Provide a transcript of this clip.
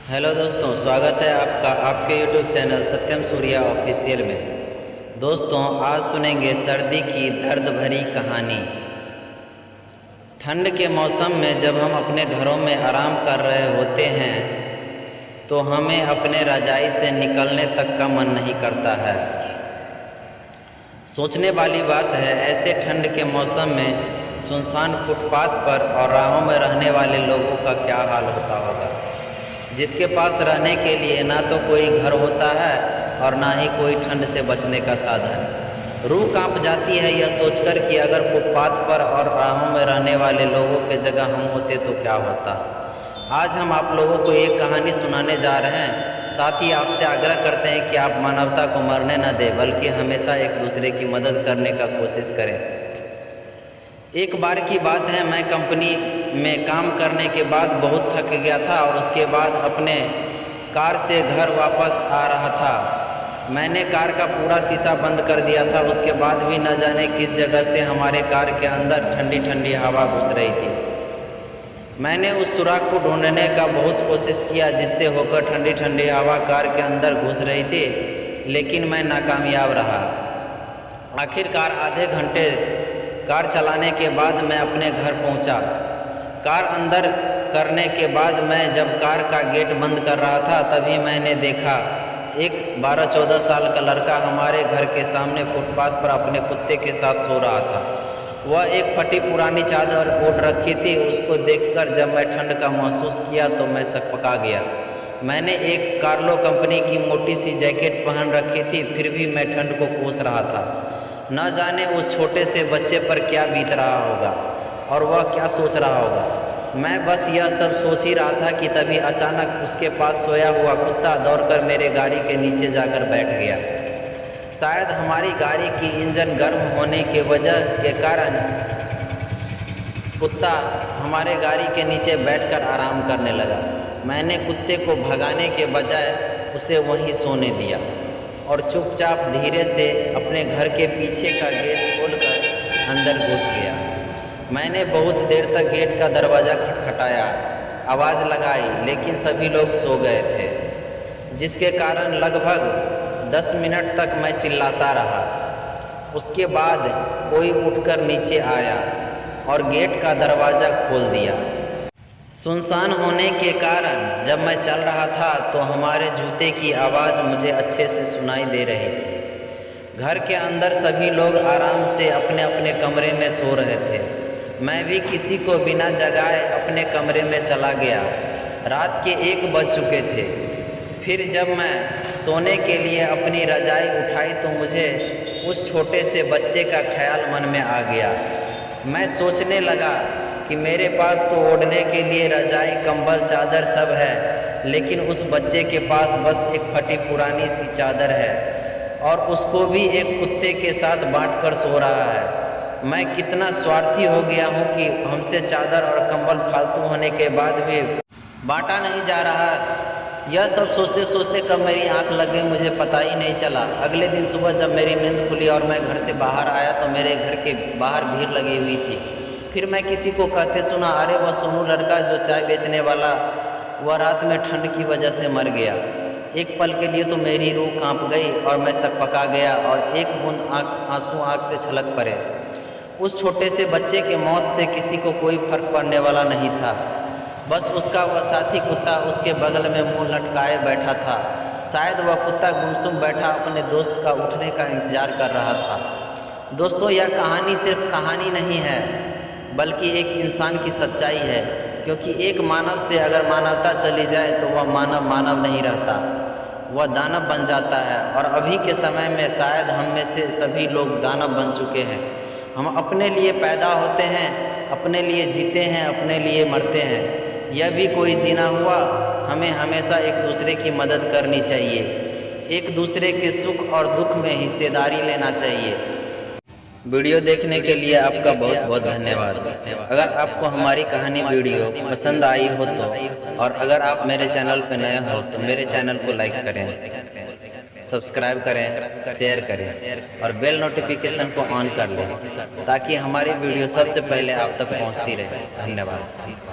Hello दोस्तों, स्वागत है आपका आपके यूट्यूब चैनल सत्यम सूर्या ऑफिशियल में। दोस्तों, आज सुनेंगे सर्दी की दर्द भरी कहानी। ठंड के मौसम में जब हम अपने घरों में आराम कर रहे होते हैं तो हमें अपने रजाई से निकलने तक का मन नहीं करता है। सोचने वाली बात है, ऐसे ठंड के मौसम में सुनसान फुटपाथ पर और राहों में रहने वाले लोगों का क्या हाल होता होगा, जिसके पास रहने के लिए ना तो कोई घर होता है और ना ही कोई ठंड से बचने का साधन। रूह कांप जाती है यह सोचकर कि अगर फुटपाथ पर और राहों में रहने वाले लोगों के जगह हम होते तो क्या होता। आज हम आप लोगों को एक कहानी सुनाने जा रहे हैं। साथ ही आपसे आग्रह करते हैं कि आप मानवता को मरने न दें, बल्कि हमेशा एक दूसरे की मदद करने का कोशिश करें। एक बार की बात है, मैं कंपनी में काम करने के बाद बहुत थक गया था और उसके बाद अपने कार से घर वापस आ रहा था। मैंने कार का पूरा शीशा बंद कर दिया था। उसके बाद भी न जाने किस जगह से हमारे कार के अंदर ठंडी ठंडी हवा घुस रही थी। मैंने उस सुराख को ढूंढने का बहुत कोशिश किया जिससे होकर ठंडी ठंडी हवा कार के अंदर घुस रही थी, लेकिन मैं नाकामयाब रहा। आखिरकार आधे घंटे कार चलाने के बाद मैं अपने घर पहुंचा। कार अंदर करने के बाद मैं जब कार का गेट बंद कर रहा था तभी मैंने देखा एक 12-14 साल का लड़का हमारे घर के सामने फुटपाथ पर अपने कुत्ते के साथ सो रहा था। वह एक फटी पुरानी चादर ओढ़ रखी थी। उसको देखकर जब मैं ठंड का महसूस किया तो मैं सकपका गया। मैंने एक कार्लो कंपनी की मोटी सी जैकेट पहन रखी थी, फिर भी मैं ठंड को कोस रहा था। न जाने उस छोटे से बच्चे पर क्या बीत रहा होगा और वह क्या सोच रहा होगा। मैं बस यह सब सोच ही रहा था कि तभी अचानक उसके पास सोया हुआ कुत्ता दौड़कर मेरे गाड़ी के नीचे जाकर बैठ गया। शायद हमारी गाड़ी की इंजन गर्म होने के वजह के कारण कुत्ता हमारे गाड़ी के नीचे बैठकर आराम करने लगा। मैंने कुत्ते को भगाने के बजाय उसे वहीं सोने दिया और चुपचाप धीरे से अपने घर के पीछे का गेट खोलकर अंदर घुस गया। मैंने बहुत देर तक गेट का दरवाज़ा खटखटाया, आवाज़ लगाई, लेकिन सभी लोग सो गए थे, जिसके कारण लगभग 10 मिनट तक मैं चिल्लाता रहा। उसके बाद कोई उठकर नीचे आया और गेट का दरवाज़ा खोल दिया। सुनसान होने के कारण जब मैं चल रहा था तो हमारे जूते की आवाज़ मुझे अच्छे से सुनाई दे रही थी। घर के अंदर सभी लोग आराम से अपने अपने कमरे में सो रहे थे। मैं भी किसी को बिना जगाए अपने कमरे में चला गया। रात के 1 बज चुके थे। फिर जब मैं सोने के लिए अपनी रजाई उठाई तो मुझे उस छोटे से बच्चे का ख्याल मन में आ गया। मैं सोचने लगा कि मेरे पास तो ओढ़ने के लिए रजाई, कंबल, चादर सब है, लेकिन उस बच्चे के पास बस एक फटी पुरानी सी चादर है और उसको भी एक कुत्ते के साथ बांटकर सो रहा है। मैं कितना स्वार्थी हो गया हूँ कि हमसे चादर और कंबल फालतू होने के बाद भी बांटा नहीं जा रहा। यह सब सोचते सोचते कब मेरी आंख लग गई मुझे पता ही नहीं चला। अगले दिन सुबह जब मेरी नींद खुली और मैं घर से बाहर आया तो मेरे घर के बाहर भीड़ लगी हुई थी। फिर मैं किसी को कहते सुना, अरे वह सोनू लड़का जो चाय बेचने वाला, वह रात में ठंड की वजह से मर गया। एक पल के लिए तो मेरी रूह कांप गई और मैं सकपका गया और एक बूंद आंसू आँख से छलक पड़े। उस छोटे से बच्चे के मौत से किसी को कोई फर्क पड़ने वाला नहीं था। बस उसका वह साथी कुत्ता उसके बगल में मुंह लटकाए बैठा था। शायद वह कुत्ता गुमसुम बैठा अपने दोस्त का उठने का इंतजार कर रहा था। दोस्तों, यह कहानी सिर्फ कहानी नहीं है, बल्कि एक इंसान की सच्चाई है, क्योंकि एक मानव से अगर मानवता चली जाए तो वह मानव मानव नहीं रहता, वह दानव बन जाता है। और अभी के समय में शायद हम में से सभी लोग दानव बन चुके हैं। हम अपने लिए पैदा होते हैं, अपने लिए जीते हैं, अपने लिए मरते हैं। यह भी कोई जीना हुआ। हमें हमेशा एक दूसरे की मदद करनी चाहिए, एक दूसरे के सुख और दुख में हिस्सेदारी लेना चाहिए। वीडियो देखने के लिए आपका बहुत बहुत धन्यवाद। अगर आपको हमारी कहानी वीडियो पसंद आई हो तो, और अगर आप मेरे चैनल पर नए हो तो मेरे चैनल को लाइक करें, सब्सक्राइब करें, शेयर करें और बेल नोटिफिकेशन को ऑन कर लें ताकि हमारी वीडियो सबसे पहले आप तक पहुंचती रहे। धन्यवाद।